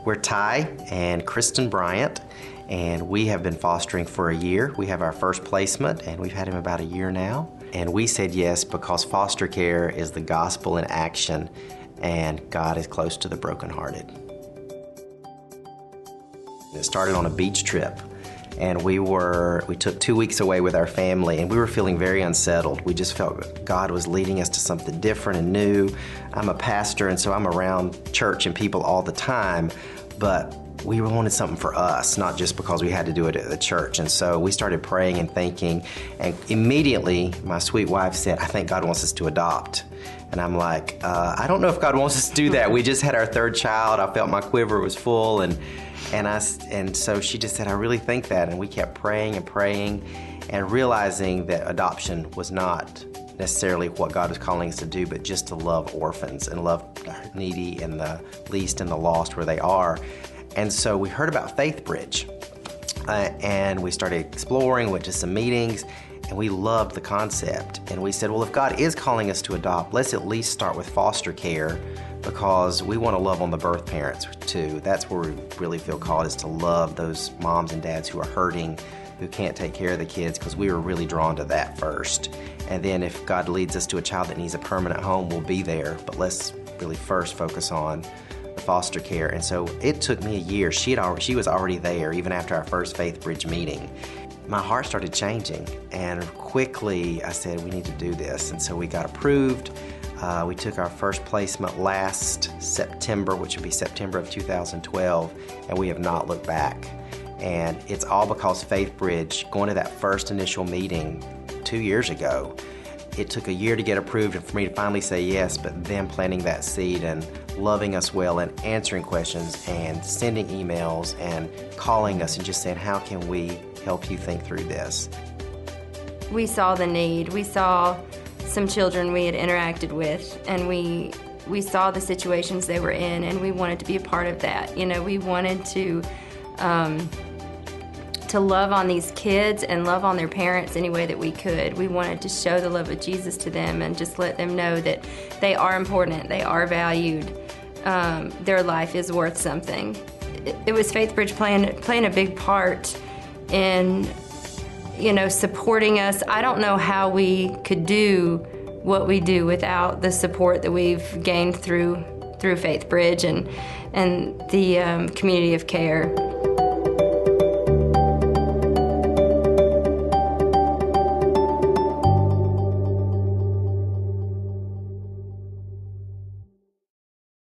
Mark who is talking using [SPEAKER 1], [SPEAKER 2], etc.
[SPEAKER 1] We're Ty and Kristen Bryant, and we have been fostering for a year. We have our first placement, and we've had him about a year now. And we said yes because foster care is the gospel in action, and God is close to the brokenhearted. It started on a beach trip, and we took 2 weeks away with our family, and we were feeling very unsettled. We just felt God was leading us to something different and new. I'm a pastor, and so I'm around church and people all the time, but we wanted something for us, not just because we had to do it at the church. And so we started praying and thinking, and immediately my sweet wife said, I think God wants us to adopt. And I'm like, I don't know if God wants us to do that. We just had our third child. I felt my quiver was full, and so she just said, I really think that. And we kept praying and realizing that adoption was not necessarily what God was calling us to do, but just to love orphans and love the needy and the least and the lost where they are. And so we heard about Faith Bridge, and we started exploring, went to some meetings, and we loved the concept. And we said, well, if God is calling us to adopt, let's at least start with foster care, because we want to love on the birth parents too. That's where we really feel called, is to love those moms and dads who are hurting, who can't take care of the kids, because we were really drawn to that first. And then if God leads us to a child that needs a permanent home, we'll be there. But let's really first focus on the foster care. And so it took me a year. She was already there, even after our first Faith Bridge meeting. My heart started changing, and quickly I said, we need to do this. And so we got approved. We took our first placement last September, which would be September of 2012, and we have not looked back. And it's all because Faith Bridge, going to that first initial meeting 2 years ago, it took a year to get approved and for me to finally say yes, but then planting that seed and loving us well and answering questions and sending emails and calling us and just saying, how can we help you think through this?
[SPEAKER 2] We saw the need. We saw some children we had interacted with, and we saw the situations they were in, and we wanted to be a part of that. You know, we wanted to love on these kids and love on their parents any way that we could. We wanted to show the love of Jesus to them and just let them know that they are important, they are valued, their life is worth something. It was Faith Bridge playing a big part in, you know, supporting us. I don't know how we could do what we do without the support that we've gained through Faith Bridge and the community of care.